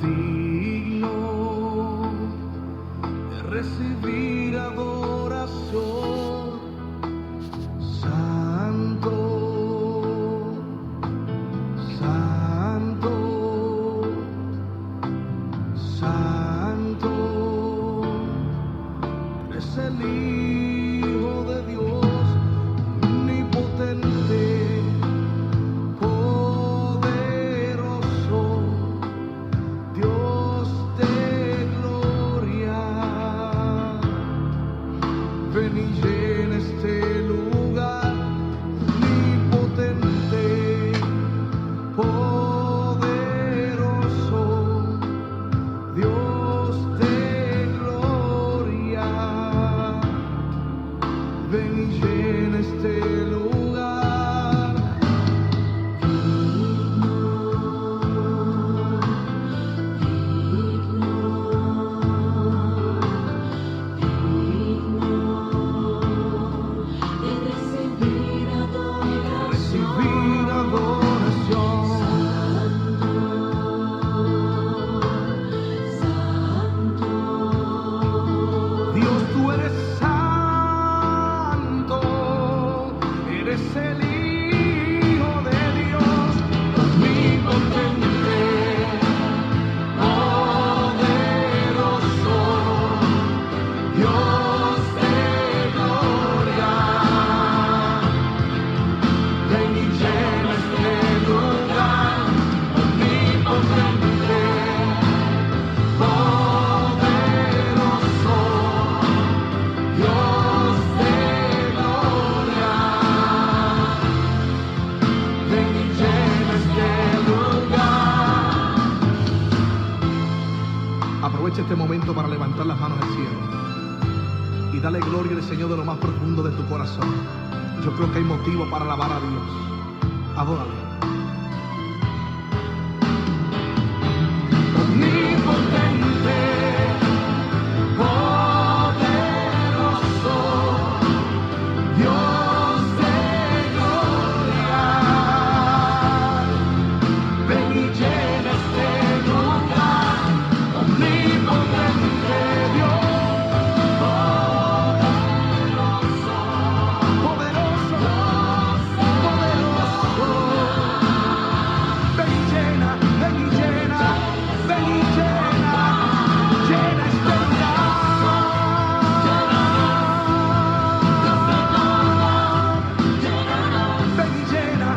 digno de recibir adoración, santo, santo, santo, eres el Hijo de Dios, omnipotente, poderoso, Dios de gloria. Ven y llena este lugar, omnipotente, poderoso, Dios de gloria. Ven y llena este lugar. Recibir adoración. Dios, tú eres santo, eres el Hijo de Dios, omnipotente, poderoso, Dios de gloria. Ven y llena este lugar, omnipotente, poderoso, Dios de gloria. Ven y llena este lugar. Aprovecha este momento para levantar las manos al cielo y dale gloria al Señor de lo más profundo de tu corazón. Yo creo que hay motivo para alabar a Dios. Adóralo. Omnipotente, poderoso, Dios de gloria. Ven y llena este lugar, omnipotente Dios, poderoso, poderoso, poderoso. Ven y llena, ven y llena, ven y llena, llena este lugar. Ven y llena,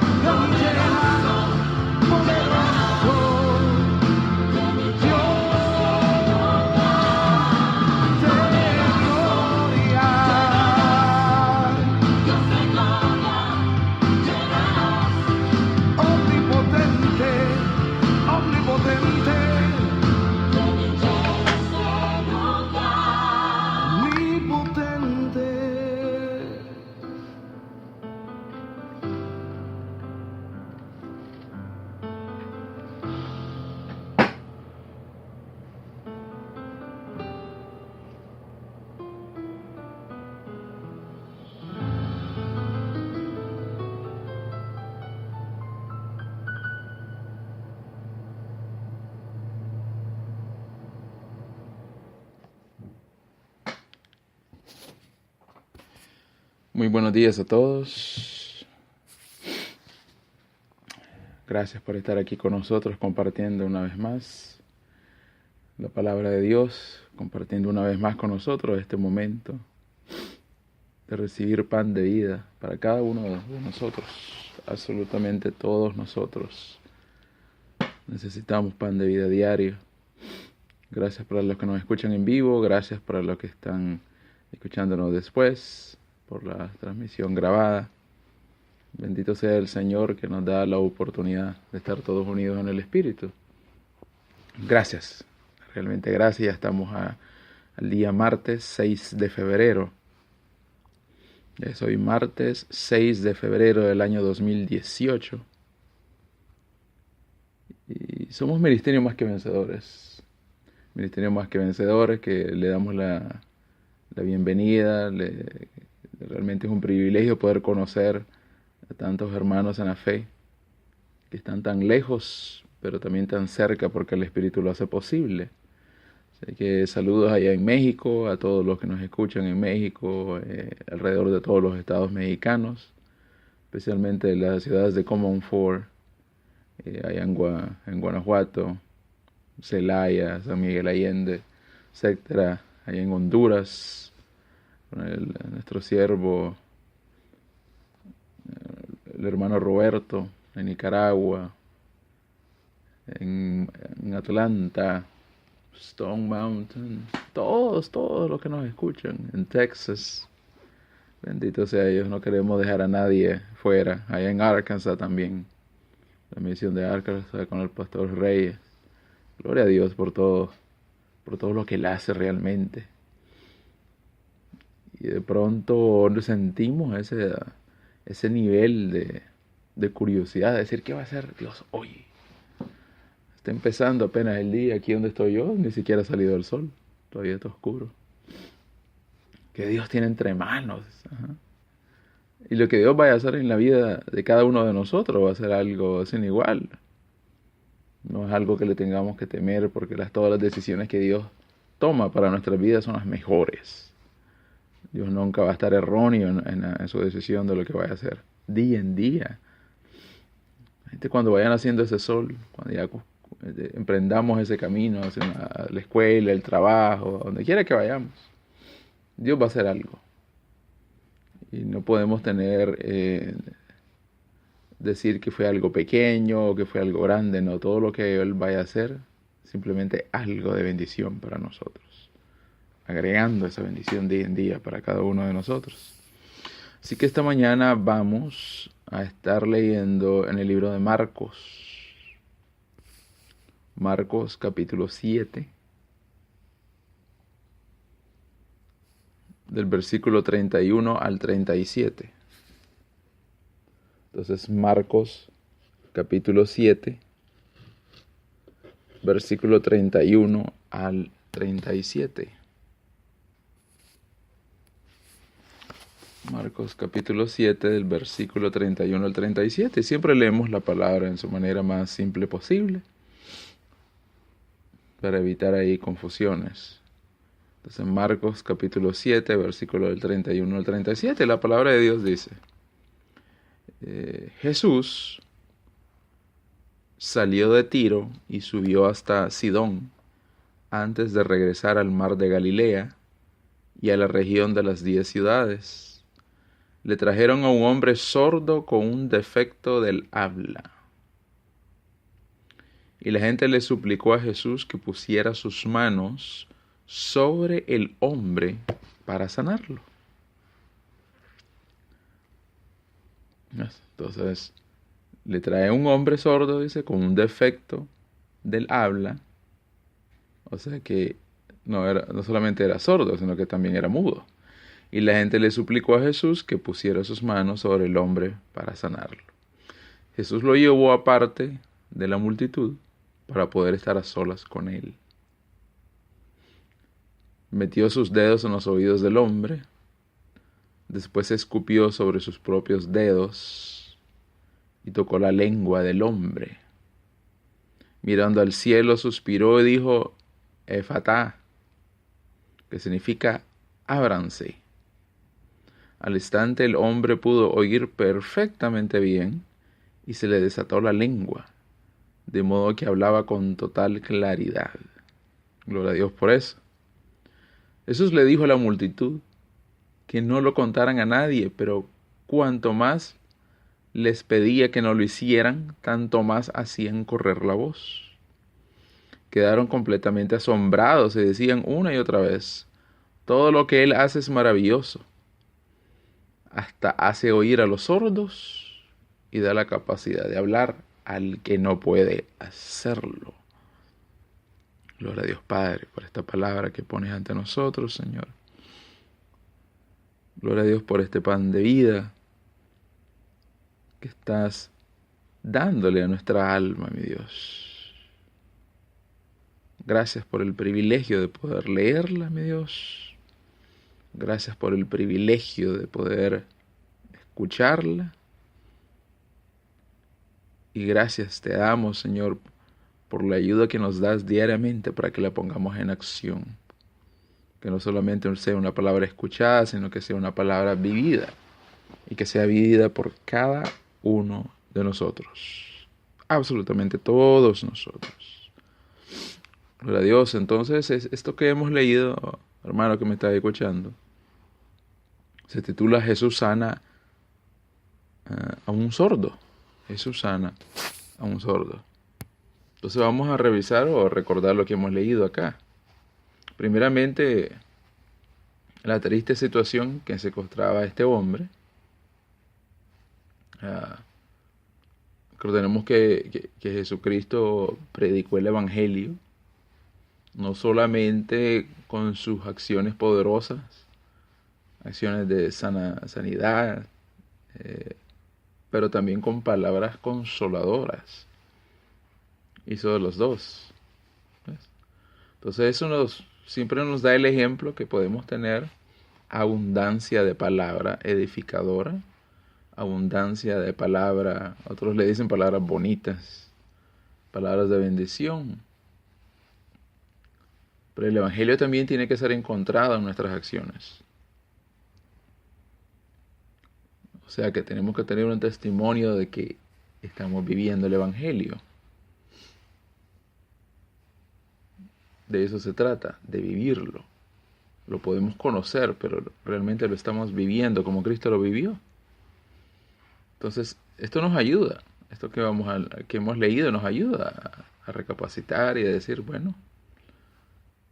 poderoso, Dios de gloria. Omnipotente, omnipotente, omnipotente. Muy buenos días a todos. Gracias por estar aquí con nosotros compartiendo una vez más la palabra de Dios, compartiendo una vez más con nosotros este momento de recibir pan de vida para cada uno de nosotros. Absolutamente todos nosotros necesitamos pan de vida diario. Gracias para los que nos escuchan en vivo, gracias para los que están escuchándonos después, por la transmisión grabada. Bendito sea el Señor que nos da la oportunidad de estar todos unidos en el Espíritu. Gracias, realmente gracias. Ya estamos al día martes 6 de febrero. Es hoy martes 6 de febrero del año 2018. Y somos Ministerio Más que Vencedores. Ministerio Más que Vencedores, que le damos la bienvenida. Realmente es un privilegio poder conocer a tantos hermanos en la fe que están tan lejos, pero también tan cerca porque el Espíritu lo hace posible. Así que saludos allá en México, a todos los que nos escuchan en México, alrededor de todos los estados mexicanos, especialmente las ciudades de Comonfort, allá en Guanajuato, Celaya, San Miguel Allende, etcétera, allá en Honduras, con nuestro siervo, el hermano Roberto, en Nicaragua, en Atlanta, Stone Mountain, todos los que nos escuchan, en Texas, bendito sea Dios, no queremos dejar a nadie fuera, allá en Arkansas también, la misión de Arkansas con el pastor Reyes, gloria a Dios por todo lo que Él hace realmente. Y de pronto sentimos ese nivel de curiosidad, de decir, ¿qué va a hacer Dios hoy? Está empezando apenas el día, aquí donde estoy yo, ni siquiera ha salido el sol, todavía está oscuro. ¿Qué Dios tiene entre manos? Ajá. Y lo que Dios vaya a hacer en la vida de cada uno de nosotros va a ser algo sin igual. No es algo que le tengamos que temer, porque todas las decisiones que Dios toma para nuestras vidas son las mejores. Dios nunca va a estar erróneo en su decisión de lo que vaya a hacer, día en día. Cuando vayan haciendo ese sol, cuando ya emprendamos ese camino hacia la escuela, el trabajo, donde quiera que vayamos, Dios va a hacer algo. Y no podemos decir que fue algo pequeño o que fue algo grande, no, todo lo que Él vaya a hacer, simplemente algo de bendición para nosotros, agregando esa bendición día en día para cada uno de nosotros. Así que esta mañana vamos a estar leyendo en el libro de Marcos capítulo 7, del versículo 31 al 37. Entonces, Marcos capítulo 7, versículo 31 al 37. Marcos capítulo 7, del versículo 31 al 37. Siempre leemos la palabra en su manera más simple posible, para evitar ahí confusiones. Entonces, Marcos capítulo 7, versículo del 31 al 37, la palabra de Dios dice: Jesús salió de Tiro y subió hasta Sidón, antes de regresar al mar de Galilea y a la región de las 10 ciudades. Le trajeron a un hombre sordo con un defecto del habla. Y la gente le suplicó a Jesús que pusiera sus manos sobre el hombre para sanarlo. Entonces, le trae un hombre sordo, dice, con un defecto del habla. O sea que no solamente era sordo, sino que también era mudo. Y la gente le suplicó a Jesús que pusiera sus manos sobre el hombre para sanarlo. Jesús lo llevó aparte de la multitud para poder estar a solas con él. Metió sus dedos en los oídos del hombre, después escupió sobre sus propios dedos y tocó la lengua del hombre. Mirando al cielo, suspiró y dijo: Efatá, que significa ábranse. Al instante el hombre pudo oír perfectamente bien y se le desató la lengua, de modo que hablaba con total claridad. Gloria a Dios por eso. Jesús le dijo a la multitud que no lo contaran a nadie, pero cuanto más les pedía que no lo hicieran, tanto más hacían correr la voz. Quedaron completamente asombrados y decían una y otra vez: todo lo que Él hace es maravilloso. Hasta hace oír a los sordos y da la capacidad de hablar al que no puede hacerlo. Gloria a Dios Padre por esta palabra que pones ante nosotros, Señor. Gloria a Dios por este pan de vida que estás dándole a nuestra alma, mi Dios. Gracias por el privilegio de poder leerla, mi Dios. Gracias por el privilegio de poder escucharla. Y gracias te damos, Señor, por la ayuda que nos das diariamente para que la pongamos en acción. Que no solamente sea una palabra escuchada, sino que sea una palabra vivida. Y que sea vivida por cada uno de nosotros. Absolutamente todos nosotros. Gloria a Dios. Entonces, esto que hemos leído, hermano que me está escuchando, se titula Jesús sana a un sordo. Jesús sana a un sordo. Entonces vamos a revisar o recordar lo que hemos leído acá. Primeramente, la triste situación que se encontraba este hombre. Recordemos que Jesucristo predicó el Evangelio, no solamente con sus acciones poderosas, acciones de sanidad, pero también con palabras consoladoras. Hizo de los dos. ¿Ves? Entonces eso siempre nos da el ejemplo que podemos tener abundancia de palabra edificadora, abundancia de palabra, otros le dicen palabras bonitas, palabras de bendición. Pero el Evangelio también tiene que ser encontrado en nuestras acciones. O sea que tenemos que tener un testimonio de que estamos viviendo el Evangelio. De eso se trata, de vivirlo. Lo podemos conocer, pero realmente lo estamos viviendo como Cristo lo vivió. Entonces, esto nos ayuda. Esto que hemos leído nos ayuda a recapacitar y a decir, bueno,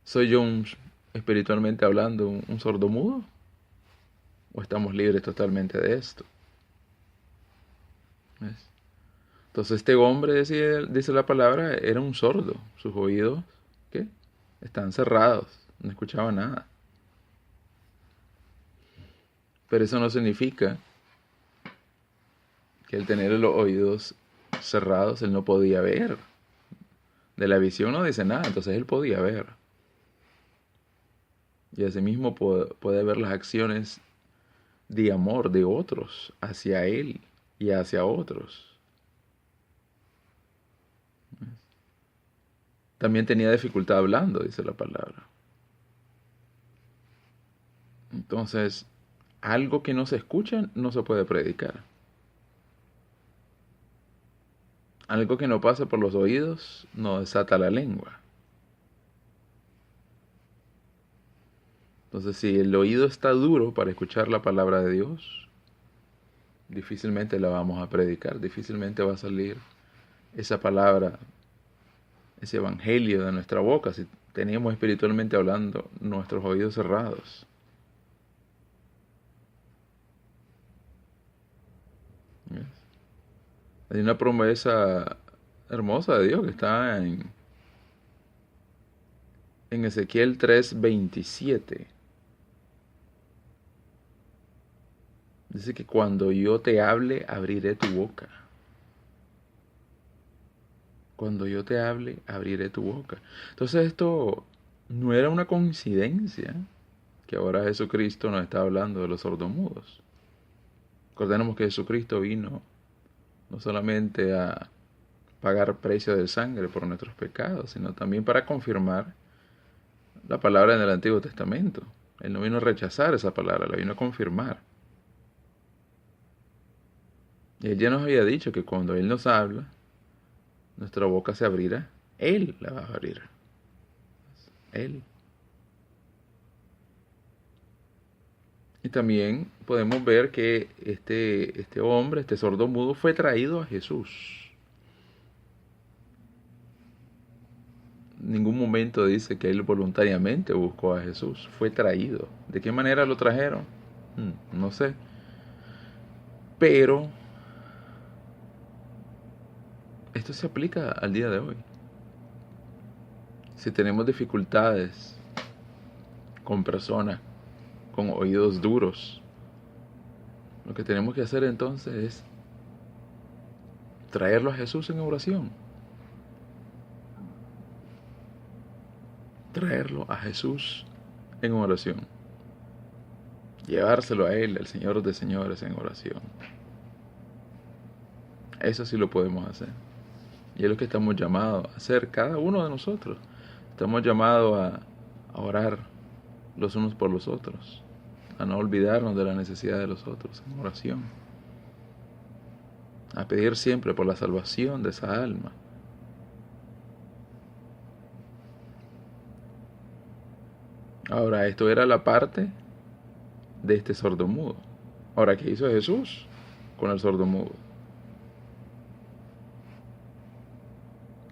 ¿soy yo espiritualmente hablando un sordomudo? ¿O estamos libres totalmente de esto? ¿Ves? Entonces este hombre, dice la palabra, era un sordo. Sus oídos, ¿qué? Están cerrados. No escuchaba nada. Pero eso no significa que al tener los oídos cerrados, él no podía ver. De la visión no dice nada, entonces él podía ver. Y asimismo puede ver las acciones de amor de otros hacia él y hacia otros. También tenía dificultad hablando, dice la palabra. Entonces, algo que no se escucha no se puede predicar. Algo que no pasa por los oídos no desata la lengua. Entonces, si el oído está duro para escuchar la palabra de Dios, difícilmente la vamos a predicar, difícilmente va a salir esa palabra, ese evangelio de nuestra boca, si tenemos espiritualmente hablando nuestros oídos cerrados. ¿Ves? Hay una promesa hermosa de Dios que está en Ezequiel 3:27. Dice que cuando yo te hable, abriré tu boca. Cuando yo te hable, abriré tu boca. Entonces esto no era una coincidencia que ahora Jesucristo nos está hablando de los sordomudos. Recordemos que Jesucristo vino no solamente a pagar precio de sangre por nuestros pecados, sino también para confirmar la palabra en el Antiguo Testamento. Él no vino a rechazar esa palabra, la vino a confirmar. Y Él ya nos había dicho que cuando Él nos habla, nuestra boca se abrirá. Él la va a abrir. Él. Y también podemos ver que este hombre, este sordomudo, fue traído a Jesús. En ningún momento dice que él voluntariamente buscó a Jesús. Fue traído. ¿De qué manera lo trajeron? No sé. Pero esto se aplica al día de hoy. Si tenemos dificultades con personas con oídos duros, lo que tenemos que hacer entonces es traerlo a Jesús en oración. Traerlo a Jesús en oración. Llevárselo a Él, el Señor de señores, en oración. Eso sí lo podemos hacer. Y es lo que estamos llamados a hacer cada uno de nosotros. Estamos llamados a orar los unos por los otros, a no olvidarnos de la necesidad de los otros en oración, a pedir siempre por la salvación de esa alma. Ahora, esto era la parte de este sordomudo. Ahora, ¿qué hizo Jesús con el sordomudo?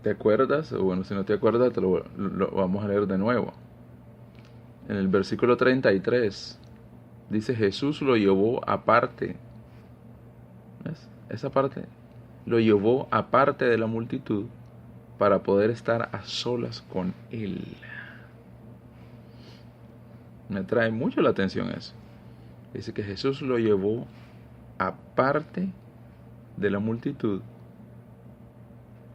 ¿Te acuerdas? O bueno, si no te acuerdas, lo vamos a leer de nuevo. En el versículo 33 dice: Jesús lo llevó aparte. ¿Ves? Esa parte lo llevó aparte de la multitud para poder estar a solas con él. Me trae mucho la atención eso. Dice que Jesús lo llevó aparte de la multitud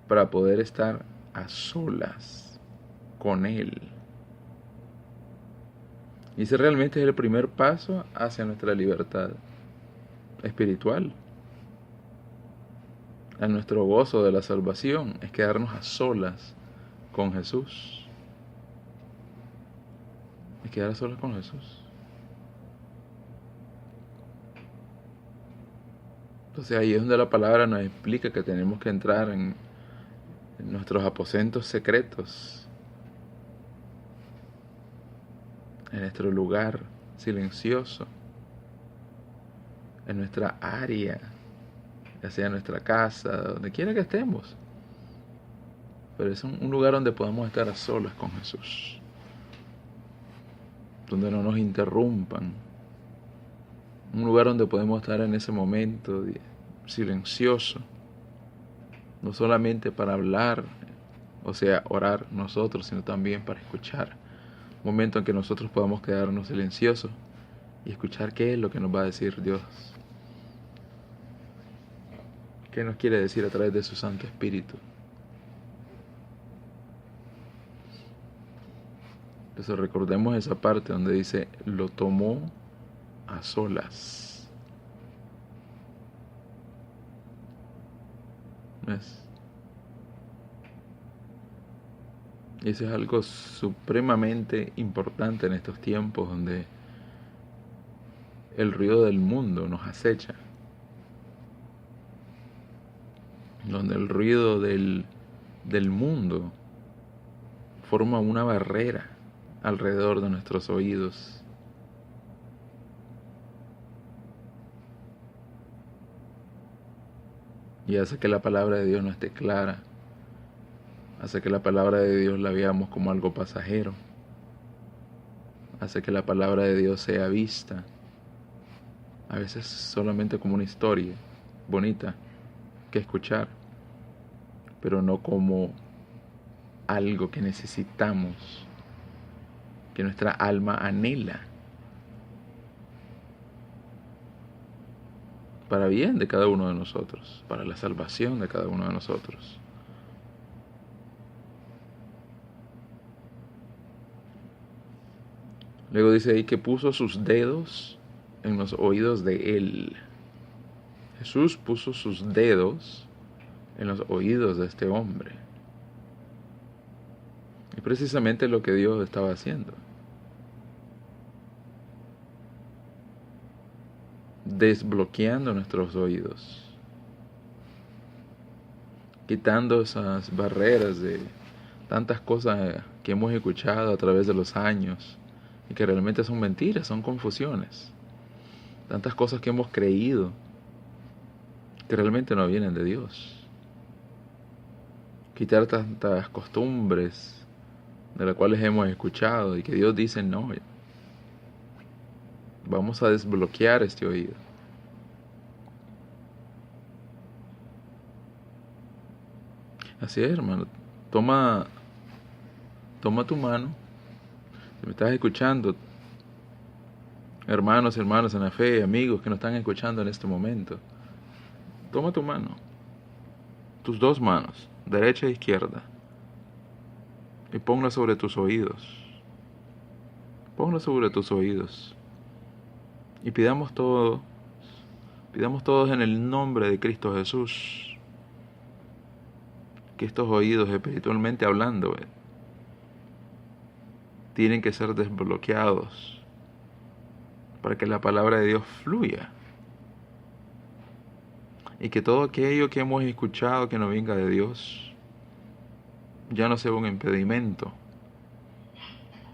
para poder estar a solas con él. Y ese realmente es el primer paso hacia nuestra libertad espiritual, a nuestro gozo de la salvación, es quedarnos a solas con Jesús. Es quedar a solas con Jesús. Entonces ahí es donde la palabra nos explica que tenemos que entrar en nuestros aposentos secretos, en nuestro lugar silencioso, en nuestra área, ya sea en nuestra casa, donde quiera que estemos. Pero es un lugar donde podamos estar a solas con Jesús, donde no nos interrumpan, un lugar donde podemos estar en ese momento silencioso, no solamente para hablar, o sea, orar nosotros, sino también para escuchar. Un momento en que nosotros podamos quedarnos silenciosos y escuchar qué es lo que nos va a decir Dios. ¿Qué nos quiere decir a través de su Santo Espíritu? Entonces recordemos esa parte donde dice: lo tomó a solas. ¿Ves? Y eso es algo supremamente importante en estos tiempos donde el ruido del mundo nos acecha, donde el ruido del mundo forma una barrera alrededor de nuestros oídos. Y hace que la palabra de Dios no esté clara. Hace que la palabra de Dios la veamos como algo pasajero. Hace que la palabra de Dios sea vista a veces solamente como una historia bonita que escuchar, pero no como algo que necesitamos, que nuestra alma anhela, para bien de cada uno de nosotros, para la salvación de cada uno de nosotros. Luego dice ahí que puso sus dedos en los oídos de él. Jesús puso sus dedos en los oídos de este hombre. Y precisamente lo que Dios estaba haciendo. Desbloqueando nuestros oídos. Quitando esas barreras de tantas cosas que hemos escuchado a través de los años y que realmente son mentiras, son confusiones. Tantas cosas que hemos creído que realmente no vienen de Dios. Quitar tantas costumbres de las cuales hemos escuchado y que Dios dice no. Vamos a desbloquear este oído. Así es, hermano. Toma tu mano. Si me estás escuchando, hermanos en la fe, amigos que nos están escuchando en este momento, toma tu mano, tus dos manos, derecha e izquierda, y ponla sobre tus oídos. Ponla sobre tus oídos. Y pidamos todos en el nombre de Cristo Jesús que estos oídos espiritualmente hablando tienen que ser desbloqueados para que la palabra de Dios fluya. Y que todo aquello que hemos escuchado que no venga de Dios ya no sea un impedimento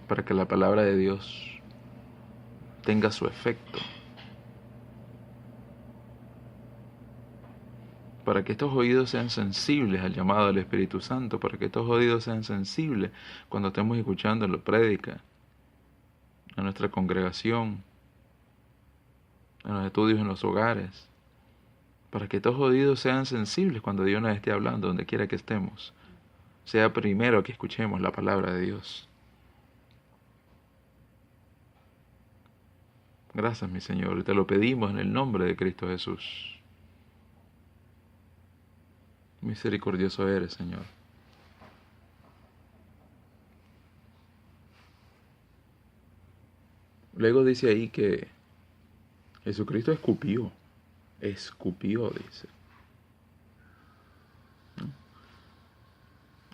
para que la palabra de Dios tenga su efecto. Para que estos oídos sean sensibles al llamado del Espíritu Santo, para que estos oídos sean sensibles cuando estemos escuchando la prédica, en nuestra congregación, en los estudios en los hogares, para que estos oídos sean sensibles cuando Dios nos esté hablando, donde quiera que estemos, sea primero que escuchemos la palabra de Dios. Gracias, mi Señor, y te lo pedimos en el nombre de Cristo Jesús. Misericordioso eres, Señor. Luego dice ahí que Jesucristo escupió, dice.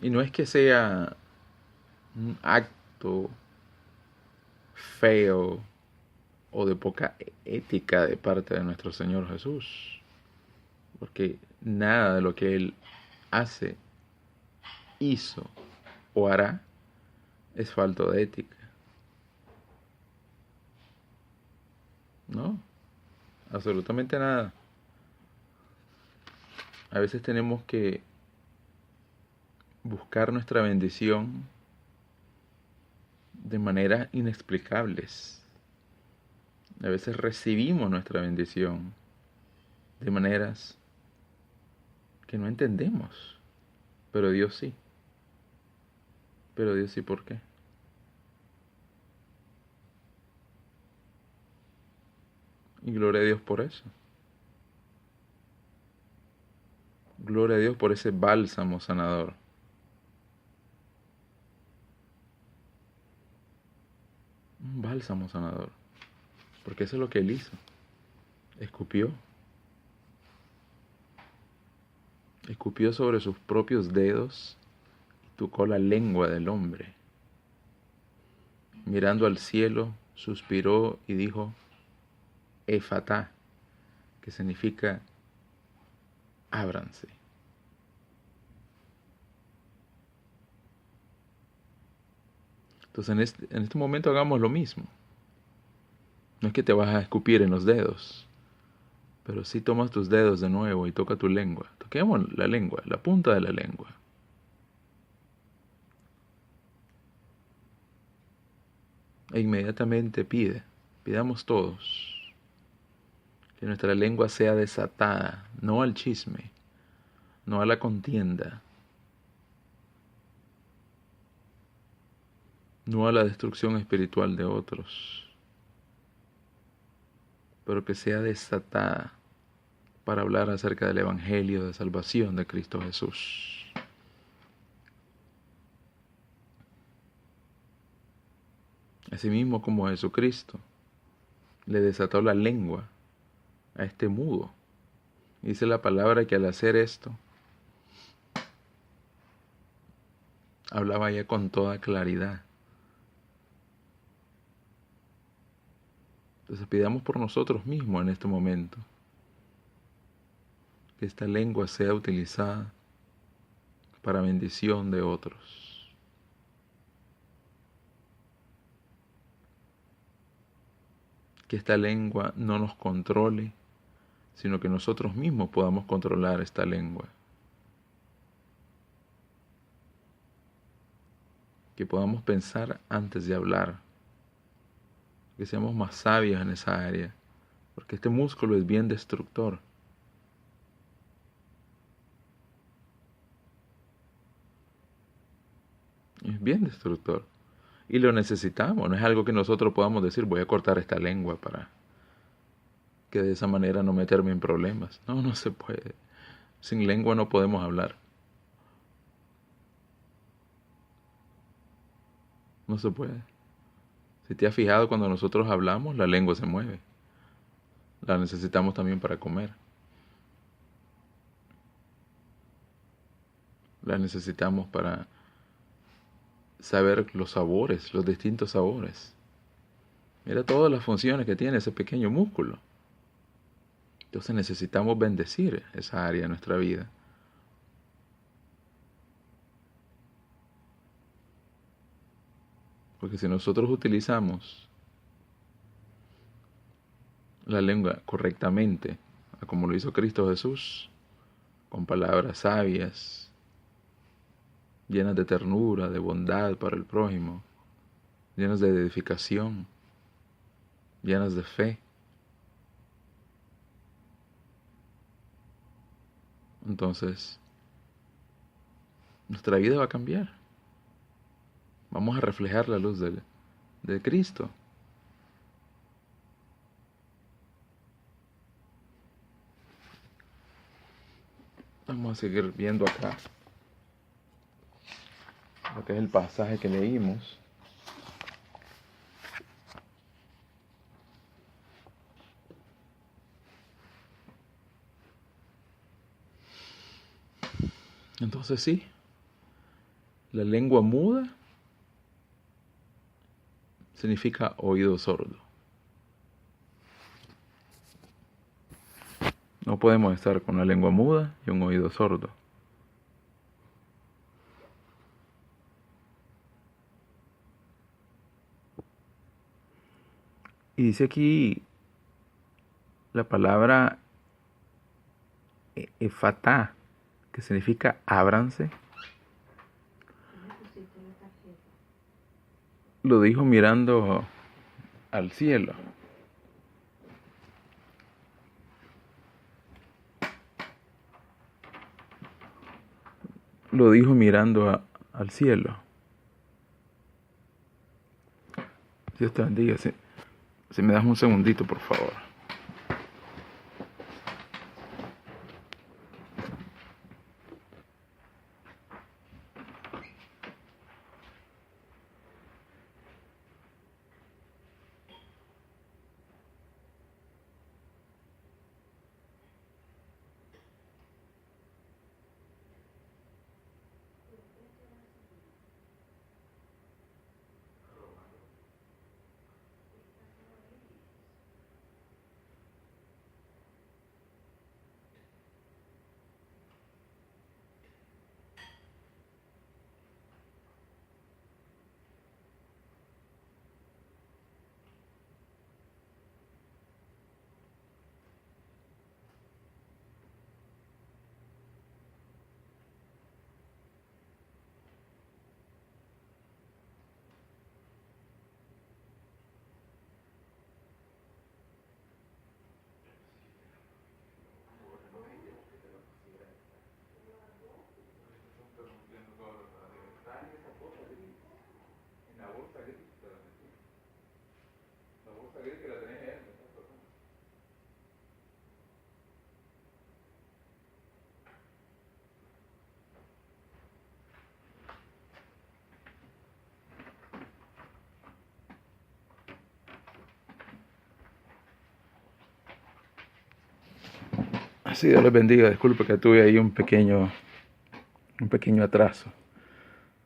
Y no es que sea un acto feo o de poca ética de parte de nuestro Señor Jesús, porque nada de lo que Él hace, hizo o hará es falto de ética. No, absolutamente nada. A veces tenemos que buscar nuestra bendición de maneras inexplicables. A veces recibimos nuestra bendición de maneras que no entendemos. Pero Dios sí. Pero Dios sí, ¿por qué? Y gloria a Dios por eso. Gloria a Dios por ese bálsamo sanador. Un bálsamo sanador. Porque eso es lo que Él hizo. Escupió. Escupió sobre sus propios dedos y tocó la lengua del hombre. Mirando al cielo, suspiró y dijo, Efatá, que significa ábranse. Entonces en este momento hagamos lo mismo. No es que te vas a escupir en los dedos, pero sí tomas tus dedos de nuevo y toca tu lengua. Toquemos la lengua, la punta de la lengua. E inmediatamente pidamos todos que nuestra lengua sea desatada, no al chisme, no a la contienda, no a la destrucción espiritual de otros, pero que sea desatada para hablar acerca del Evangelio de salvación de Cristo Jesús. Asimismo como Jesucristo le desató la lengua a este mudo. Dice la palabra que al hacer esto, hablaba ya con toda claridad. Entonces pidamos por nosotros mismos en este momento que esta lengua sea utilizada para bendición de otros. Que esta lengua no nos controle, sino que nosotros mismos podamos controlar esta lengua. Que podamos pensar antes de hablar. Que seamos más sabios en esa área, porque este músculo es bien destructor. Es bien destructor. Y lo necesitamos, no es algo que nosotros podamos decir, voy a cortar esta lengua para que de esa manera no meterme en problemas. No, no se puede. Sin lengua no podemos hablar. No se puede. Si te has fijado, cuando nosotros hablamos, la lengua se mueve. La necesitamos también para comer. La necesitamos para saber los sabores, los distintos sabores. Mira todas las funciones que tiene ese pequeño músculo. Entonces necesitamos bendecir esa área de nuestra vida. Porque si nosotros utilizamos la lengua correctamente, como lo hizo Cristo Jesús, con palabras sabias, llenas de ternura, de bondad para el prójimo, llenas de edificación, llenas de fe, entonces nuestra vida va a cambiar. Vamos a reflejar la luz de Cristo. Vamos a seguir viendo acá lo que es el pasaje que leímos. Entonces sí, la lengua muda significa oído sordo. No podemos estar con la lengua muda y un oído sordo. Y dice aquí la palabra efatá, que significa ábranse. Lo dijo mirando al cielo. Lo dijo mirando al cielo. Dios te bendiga. Si me das un segundito, por favor. Sí, Dios les bendiga. Disculpe que tuve ahí un pequeño atraso.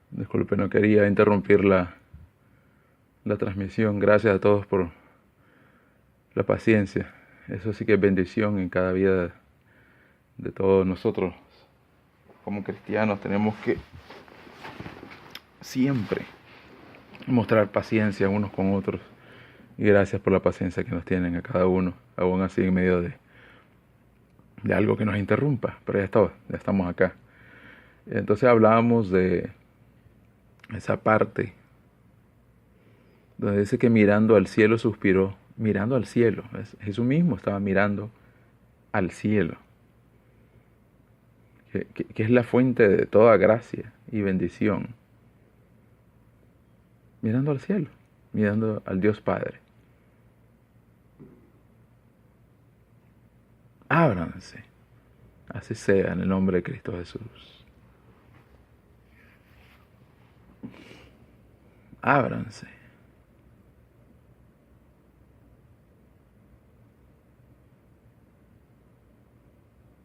Disculpe, no quería interrumpir la transmisión. Gracias a todos por la paciencia. Eso sí que es bendición en cada vida de todos nosotros. Como cristianos tenemos que siempre mostrar paciencia unos con otros. Y gracias por la paciencia que nos tienen a cada uno, aún así en medio de algo que nos interrumpa. Pero ya estamos acá. Entonces hablábamos de esa parte donde dice que mirando al cielo suspiró. Mirando al cielo. Jesús mismo estaba mirando al cielo, que es la fuente de toda gracia y bendición. Mirando al cielo, mirando al Dios Padre. Ábranse, así sea en el nombre de Cristo Jesús. Ábranse.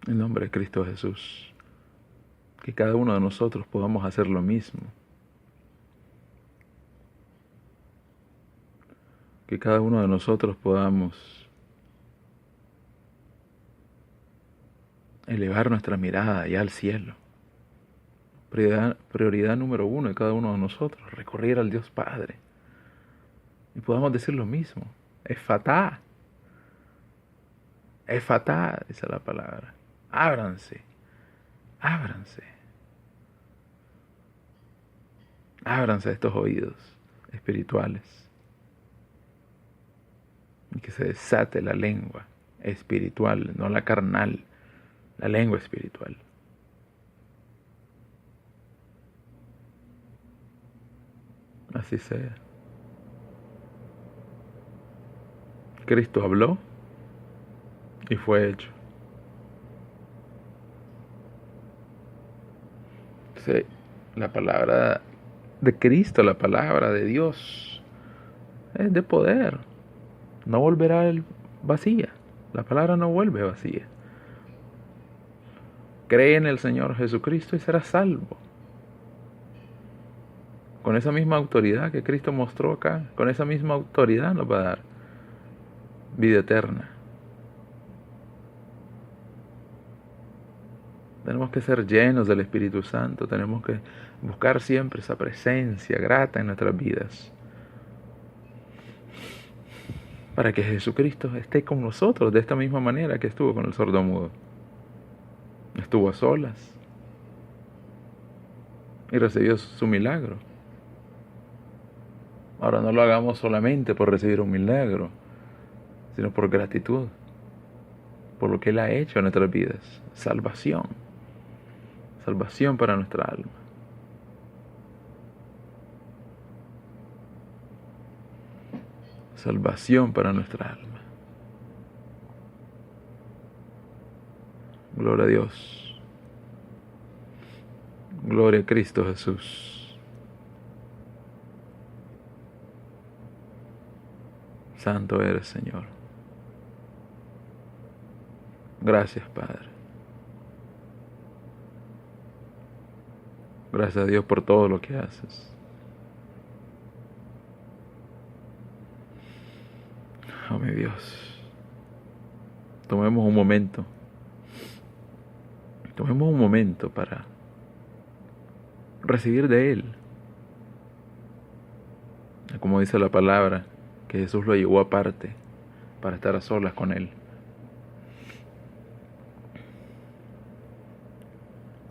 En el nombre de Cristo Jesús. que cada uno de nosotros podamos hacer lo mismo. Que cada uno de nosotros podamos elevar nuestra mirada allá al cielo. Prioridad número 1 de cada uno de nosotros, recurrir al Dios Padre. Y podamos decir lo mismo. Efatá. Efatá, dice la palabra. Ábranse. Ábranse. Ábranse estos oídos espirituales. Y que se desate la lengua espiritual, no la carnal, la lengua espiritual. Así sea. Cristo habló y fue hecho. Sí, la palabra de Cristo, la palabra de Dios, es de poder. No volverá vacía. La palabra no vuelve vacía. Cree en el Señor Jesucristo y serás salvo. Con esa misma autoridad que Cristo mostró acá, con esa misma autoridad nos va a dar vida eterna. Tenemos que ser llenos del Espíritu Santo, tenemos que buscar siempre esa presencia grata en nuestras vidas, para que Jesucristo esté con nosotros de esta misma manera que estuvo con el sordomudo. Estuvo a solas y recibió su milagro. Ahora no lo hagamos solamente por recibir un milagro, sino por gratitud, por lo que Él ha hecho en nuestras vidas. Salvación. Salvación para nuestra alma. Salvación para nuestra alma. Gloria a Dios. Gloria a Cristo Jesús. Santo eres, Señor. Gracias, Padre. Gracias a Dios por todo lo que haces. Oh, mi Dios. Tomemos un momento. Tomemos un momento para recibir de Él. Como dice la palabra, que Jesús lo llevó aparte para estar a solas con Él.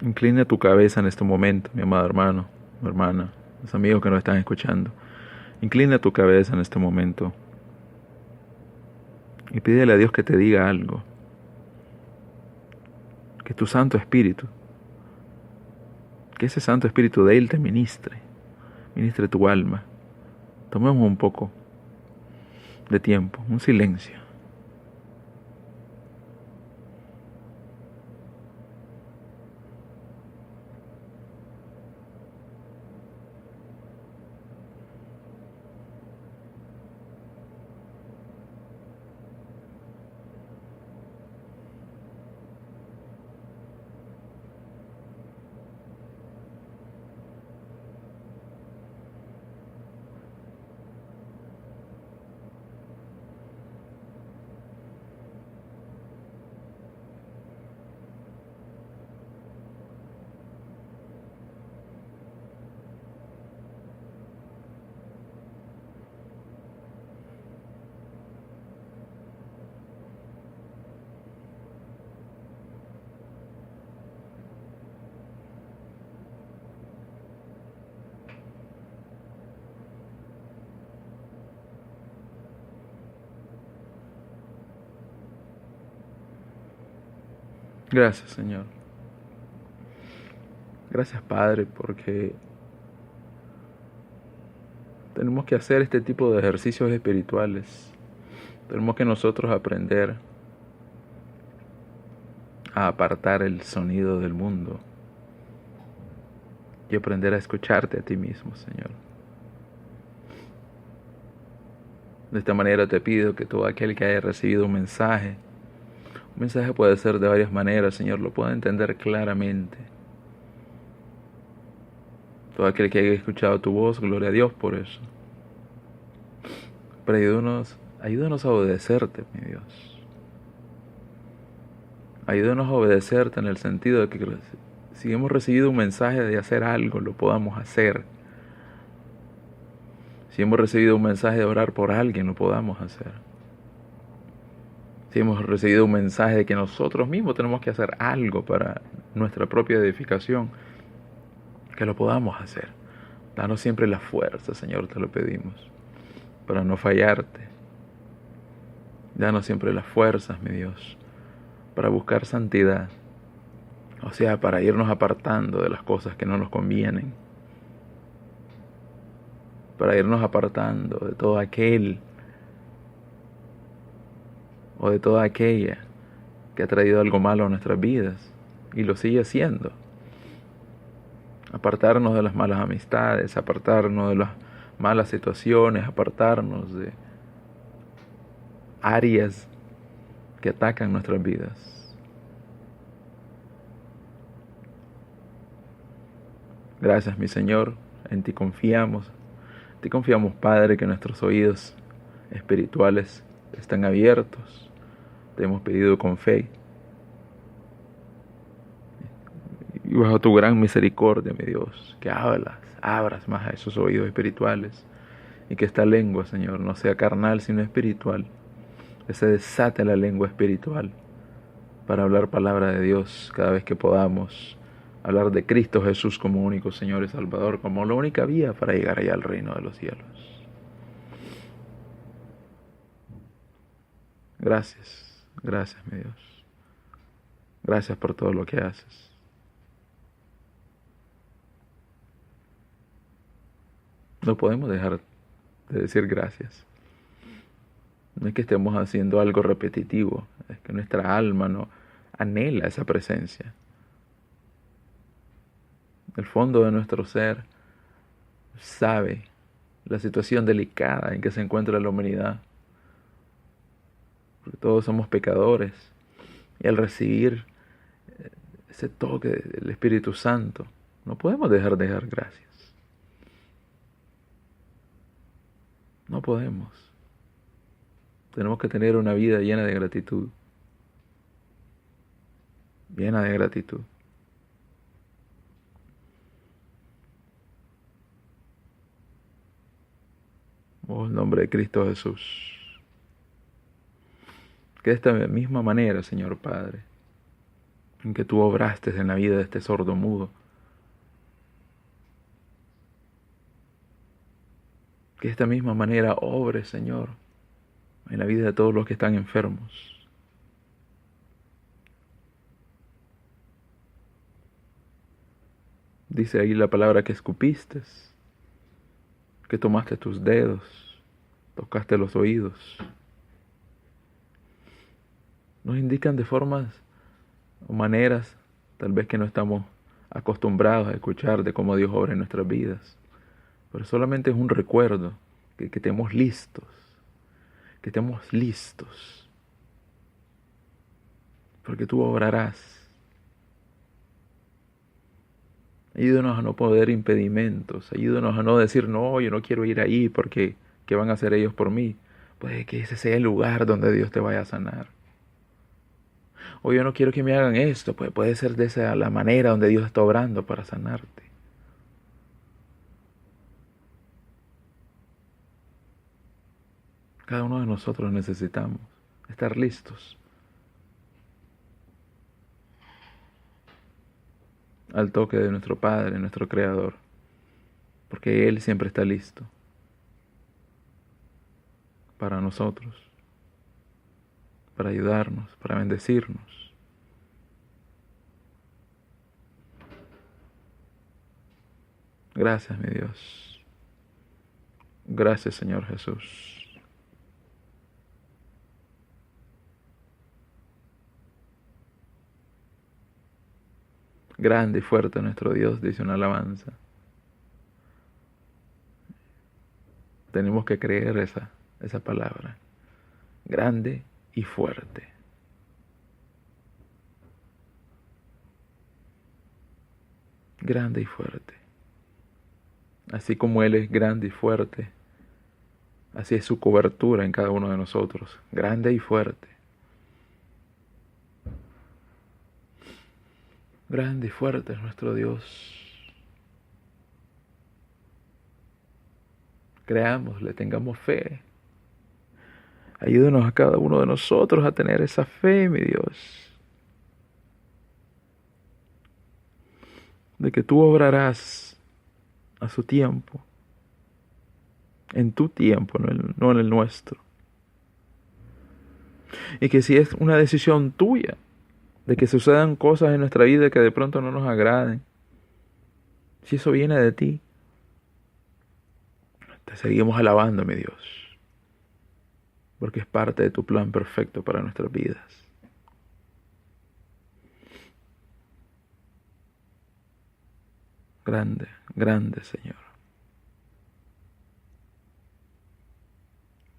Inclina tu cabeza en este momento, mi amado hermano, mi hermana, los amigos que nos están escuchando. Inclina tu cabeza en este momento y pídele a Dios que te diga algo. Que tu Santo Espíritu, que ese Santo Espíritu de Él te ministre tu alma. Tomemos un poco de tiempo, un silencio. Gracias, Señor. Gracias, Padre, porque tenemos que hacer este tipo de ejercicios espirituales. Tenemos que nosotros aprender a apartar el sonido del mundo y aprender a escucharte a ti mismo, Señor. De esta manera te pido que todo aquel que haya recibido un mensaje puede ser de varias maneras, Señor, lo pueda entender claramente. Todo aquel que haya escuchado tu voz, gloria a Dios por eso. Pero ayúdanos a obedecerte, mi Dios. Ayúdanos a obedecerte en el sentido de que si hemos recibido un mensaje de hacer algo, lo podamos hacer. Si hemos recibido un mensaje de orar por alguien, lo podamos hacer. Si hemos recibido un mensaje de que nosotros mismos tenemos que hacer algo para nuestra propia edificación, que lo podamos hacer. Danos siempre la fuerza, Señor, te lo pedimos, para no fallarte. Danos siempre las fuerzas, mi Dios, para buscar santidad. O sea, para irnos apartando de las cosas que no nos convienen. Para irnos apartando de todo aquel o de toda aquella que ha traído algo malo a nuestras vidas y lo sigue haciendo. Apartarnos de las malas amistades, apartarnos de las malas situaciones, apartarnos de áreas que atacan nuestras vidas. Gracias, mi Señor, en ti confiamos. En ti confiamos, Padre, que nuestros oídos espirituales están abiertos. Te hemos pedido con fe. Y bajo tu gran misericordia, mi Dios, que abras más a esos oídos espirituales y que esta lengua, Señor, no sea carnal sino espiritual, que se desate la lengua espiritual para hablar palabra de Dios cada vez que podamos, hablar de Cristo Jesús como único Señor y Salvador, como la única vía para llegar allá al reino de los cielos. Gracias, mi Dios. Gracias por todo lo que haces. No podemos dejar de decir gracias. No es que estemos haciendo algo repetitivo, es que nuestra alma no anhela esa presencia. El fondo de nuestro ser sabe la situación delicada en que se encuentra la humanidad. Porque todos somos pecadores. Y al recibir ese toque del Espíritu Santo, no podemos dejar de dar gracias. No podemos. Tenemos que tener una vida llena de gratitud. Llena de gratitud. Oh, en nombre de Cristo Jesús. Que de esta misma manera, Señor Padre, en que tú obraste en la vida de este sordo mudo, que de esta misma manera obre, Señor, en la vida de todos los que están enfermos. Dice ahí la palabra que escupiste, que tomaste tus dedos, tocaste los oídos. Nos indican de formas o maneras, tal vez que no estamos acostumbrados a escuchar de cómo Dios obra en nuestras vidas. Pero solamente es un recuerdo que estemos listos, porque tú obrarás. Ayúdanos a no poner impedimentos, ayúdanos a no decir, no, yo no quiero ir ahí porque ¿qué van a hacer ellos por mí? Puede que ese sea el lugar donde Dios te vaya a sanar. O yo no quiero que me hagan esto, pues puede ser de esa la manera donde Dios está obrando para sanarte. Cada uno de nosotros necesitamos estar listos al toque de nuestro Padre, nuestro Creador, porque Él siempre está listo para nosotros, para ayudarnos, para bendecirnos. Gracias, mi Dios. Gracias, Señor Jesús. Grande y fuerte nuestro Dios, dice una alabanza. Tenemos que creer esa palabra. Grande y fuerte. Grande y fuerte. Así como Él es grande y fuerte, así es su cobertura en cada uno de nosotros, grande y fuerte. Grande y fuerte es nuestro Dios. Creámosle, tengamos fe. Ayúdenos a cada uno de nosotros a tener esa fe, mi Dios, de que tú obrarás a su tiempo, en tu tiempo, no en el nuestro. Y que si es una decisión tuya, de que sucedan cosas en nuestra vida que de pronto no nos agraden, si eso viene de ti, te seguimos alabando, mi Dios, porque es parte de tu plan perfecto para nuestras vidas. Grande, grande Señor.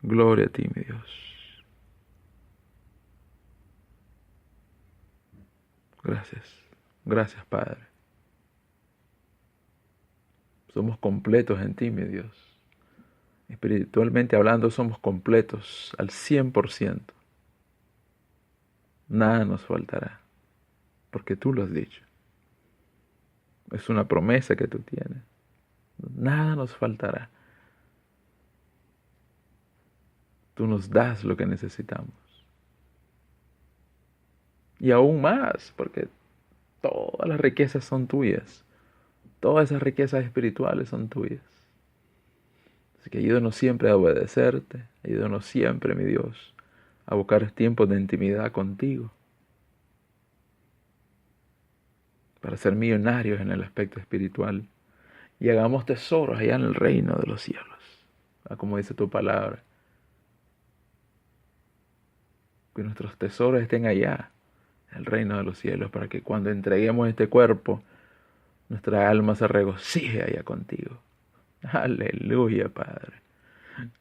Gloria a ti, mi Dios. Gracias, gracias Padre. Somos completos en ti, mi Dios. Espiritualmente hablando, somos completos al 100%. Nada nos faltará, porque tú lo has dicho. Es una promesa que tú tienes. Nada nos faltará. Tú nos das lo que necesitamos. Y aún más, porque todas las riquezas son tuyas. Todas esas riquezas espirituales son tuyas. Así que ayúdanos siempre a obedecerte. Ayúdanos siempre, mi Dios, a buscar tiempos de intimidad contigo. Para ser millonarios en el aspecto espiritual. Y hagamos tesoros allá en el reino de los cielos. Como dice tu palabra. Que nuestros tesoros estén allá, en el reino de los cielos, para que cuando entreguemos este cuerpo, nuestra alma se regocije allá contigo. Aleluya, Padre.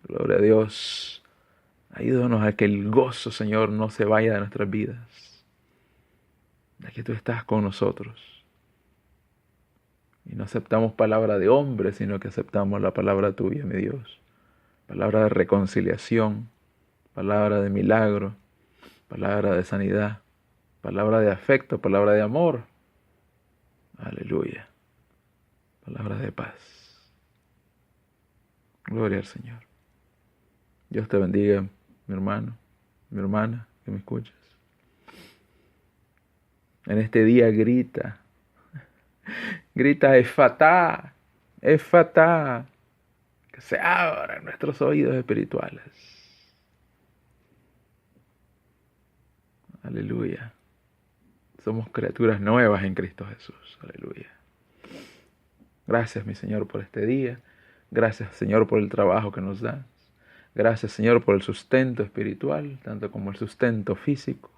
Gloria a Dios. Ayúdanos a que el gozo, Señor, no se vaya de nuestras vidas. De que tú estás con nosotros. Y no aceptamos palabra de hombre, sino que aceptamos la palabra tuya, mi Dios. Palabra de reconciliación, palabra de milagro, palabra de sanidad, palabra de afecto, palabra de amor. Aleluya. Palabra de paz. Gloria al Señor. Dios te bendiga, mi hermano, mi hermana, que me escuchas. En este día grita. Grita, Efatá, Efatá. Que se abran nuestros oídos espirituales. Aleluya. Somos criaturas nuevas en Cristo Jesús. Aleluya. Gracias, mi Señor, por este día. Gracias, Señor, por el trabajo que nos das. Gracias, Señor, por el sustento espiritual, tanto como el sustento físico.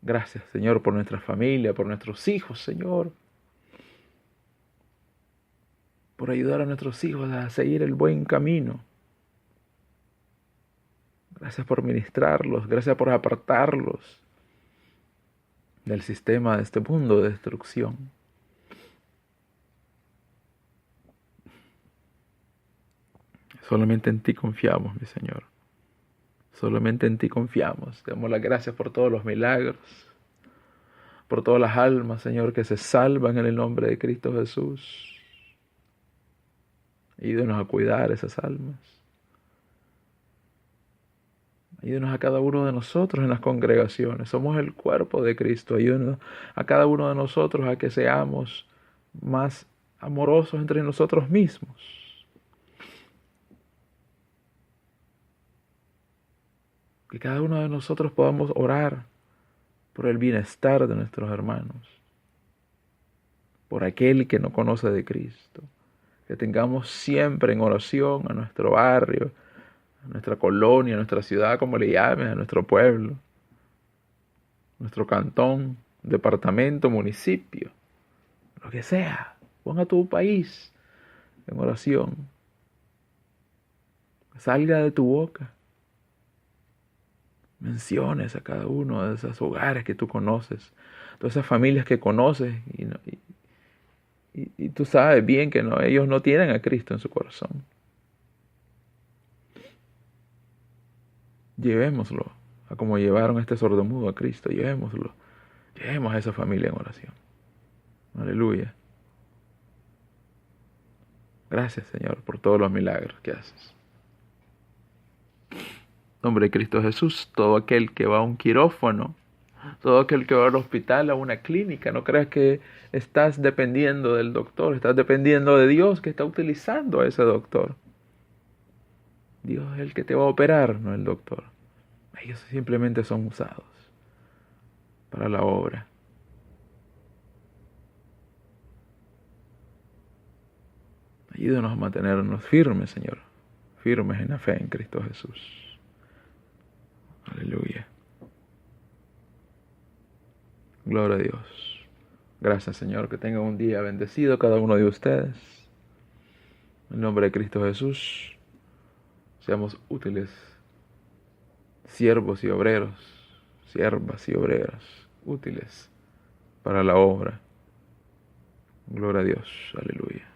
Gracias, Señor, por nuestra familia, por nuestros hijos, Señor. Por ayudar a nuestros hijos a seguir el buen camino. Gracias por ministrarlos, gracias por apartarlos del sistema de este mundo de destrucción. Solamente en ti confiamos, mi Señor. Solamente en ti confiamos. Te damos las gracias por todos los milagros, por todas las almas, Señor, que se salvan en el nombre de Cristo Jesús. Ayúdanos a cuidar esas almas. Ayúdanos a cada uno de nosotros en las congregaciones. Somos el cuerpo de Cristo. Ayúdanos a cada uno de nosotros a que seamos más amorosos entre nosotros mismos. Que cada uno de nosotros podamos orar por el bienestar de nuestros hermanos. Por aquel que no conoce de Cristo. Que tengamos siempre en oración a nuestro barrio, a nuestra colonia, a nuestra ciudad, como le llames, a nuestro pueblo, nuestro cantón, departamento, municipio, lo que sea. Pon a tu país en oración. Salga de tu boca. Menciones a cada uno de esos hogares que tú conoces, todas esas familias que conoces Y tú sabes bien que no, ellos no tienen a Cristo en su corazón. Llevémoslo a como llevaron a este sordomudo a Cristo. Llevémoslo. Llevemos a esa familia en oración. Aleluya. Gracias, Señor, por todos los milagros que haces. En nombre de Cristo Jesús, todo aquel que va a un quirófano, todo aquel que va al hospital, a una clínica, no creas que estás dependiendo del doctor, estás dependiendo de Dios que está utilizando a ese doctor. Dios es el que te va a operar, no el doctor. Ellos simplemente son usados para la obra. Ayúdanos a mantenernos firmes, Señor, firmes en la fe en Cristo Jesús. Aleluya. Gloria a Dios. Gracias, Señor, que tengan un día bendecido cada uno de ustedes. En nombre de Cristo Jesús, seamos útiles, siervos y obreros, siervas y obreras, útiles para la obra. Gloria a Dios. Aleluya.